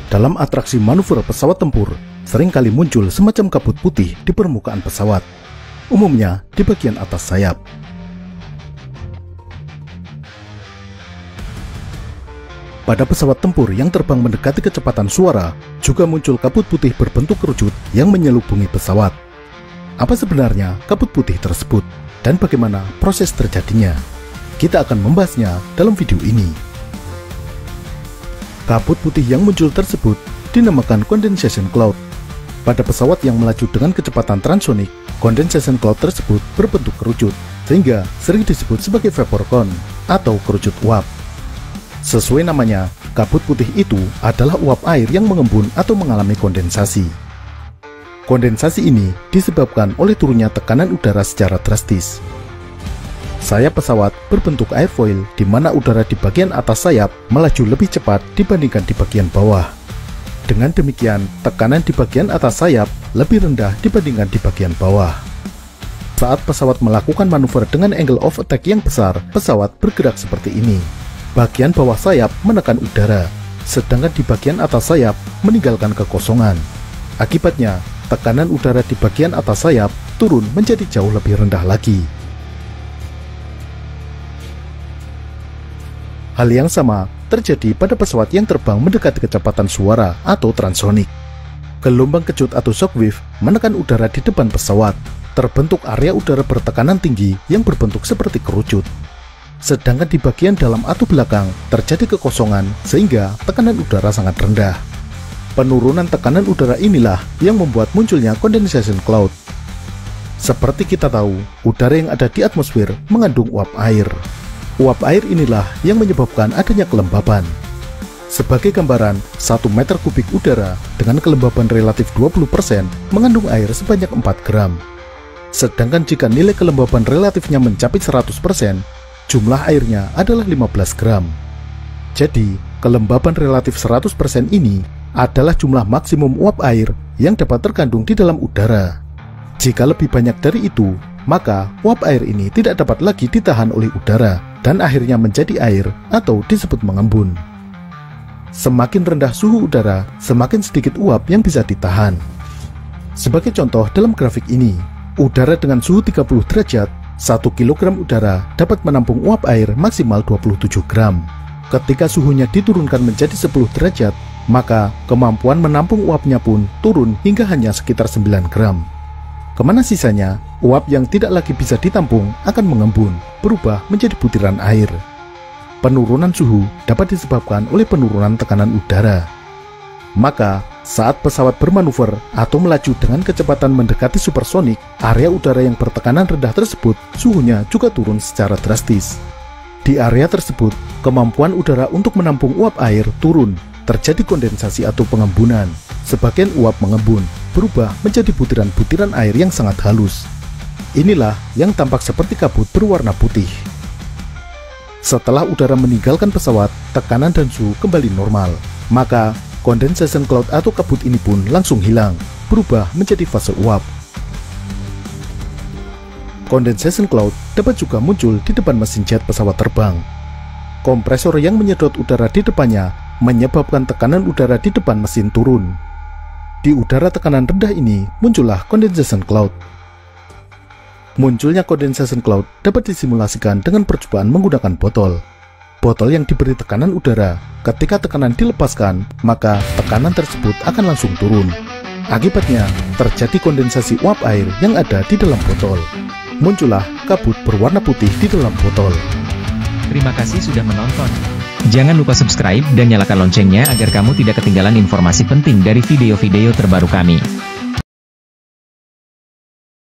Dalam atraksi manuver pesawat tempur, seringkali muncul semacam kabut putih di permukaan pesawat, umumnya di bagian atas sayap. Pada pesawat tempur yang terbang mendekati kecepatan suara, juga muncul kabut putih berbentuk kerucut yang menyelubungi pesawat. Apa sebenarnya kabut putih tersebut, dan bagaimana proses terjadinya? Kita akan membahasnya dalam video ini. Kabut putih yang muncul tersebut dinamakan condensation cloud. Pada pesawat yang melaju dengan kecepatan transsonik, condensation cloud tersebut berbentuk kerucut, sehingga sering disebut sebagai vapor cone atau kerucut uap. Sesuai namanya, kabut putih itu adalah uap air yang mengembun atau mengalami kondensasi. Kondensasi ini disebabkan oleh turunnya tekanan udara secara drastis. Sayap pesawat berbentuk airfoil di mana udara di bagian atas sayap melaju lebih cepat dibandingkan di bagian bawah. Dengan demikian, tekanan di bagian atas sayap lebih rendah dibandingkan di bagian bawah. Saat pesawat melakukan manuver dengan angle of attack yang besar, pesawat bergerak seperti ini. Bagian bawah sayap menekan udara, sedangkan di bagian atas sayap meninggalkan kekosongan. Akibatnya, tekanan udara di bagian atas sayap turun menjadi jauh lebih rendah lagi. Hal yang sama terjadi pada pesawat yang terbang mendekati kecepatan suara atau transsonik. Gelombang kejut atau shockwave menekan udara di depan pesawat. Terbentuk area udara bertekanan tinggi yang berbentuk seperti kerucut. Sedangkan di bagian dalam atau belakang terjadi kekosongan sehingga tekanan udara sangat rendah. Penurunan tekanan udara inilah yang membuat munculnya condensation cloud. Seperti kita tahu, udara yang ada di atmosfer mengandung uap air. Uap air inilah yang menyebabkan adanya kelembaban. Sebagai gambaran, 1 meter kubik udara dengan kelembaban relatif 20% mengandung air sebanyak 4 gram. Sedangkan jika nilai kelembaban relatifnya mencapai 100%, jumlah airnya adalah 15 gram. Jadi, kelembaban relatif 100% ini adalah jumlah maksimum uap air yang dapat terkandung di dalam udara. Jika lebih banyak dari itu, maka uap air ini tidak dapat lagi ditahan oleh udara dan akhirnya menjadi air atau disebut mengembun. Semakin rendah suhu udara, semakin sedikit uap yang bisa ditahan. Sebagai contoh dalam grafik ini, udara dengan suhu 30 derajat, 1 kg udara dapat menampung uap air maksimal 27 gram. Ketika suhunya diturunkan menjadi 10 derajat, maka kemampuan menampung uapnya pun turun hingga hanya sekitar 9 gram. Kemana sisanya, uap yang tidak lagi bisa ditampung akan mengembun, berubah menjadi butiran air. Penurunan suhu dapat disebabkan oleh penurunan tekanan udara. Maka, saat pesawat bermanuver atau melaju dengan kecepatan mendekati supersonik, area udara yang bertekanan rendah tersebut suhunya juga turun secara drastis. Di area tersebut, kemampuan udara untuk menampung uap air turun, terjadi kondensasi atau pengembunan. Sebagian uap mengembun, berubah menjadi butiran-butiran air yang sangat halus. Inilah yang tampak seperti kabut berwarna putih. Setelah udara meninggalkan pesawat, tekanan dan suhu kembali normal. Maka, condensation cloud atau kabut ini pun langsung hilang, berubah menjadi fase uap. Condensation cloud dapat juga muncul di depan mesin jet pesawat terbang. Kompresor yang menyedot udara di depannya menyebabkan tekanan udara di depan mesin turun. Di udara tekanan rendah ini muncullah condensation cloud. Munculnya condensation cloud dapat disimulasikan dengan percobaan menggunakan botol. Botol yang diberi tekanan udara, ketika tekanan dilepaskan, maka tekanan tersebut akan langsung turun. Akibatnya, terjadi kondensasi uap air yang ada di dalam botol. Muncullah kabut berwarna putih di dalam botol. Terima kasih sudah menonton. Jangan lupa subscribe dan nyalakan loncengnya agar kamu tidak ketinggalan informasi penting dari video-video terbaru kami.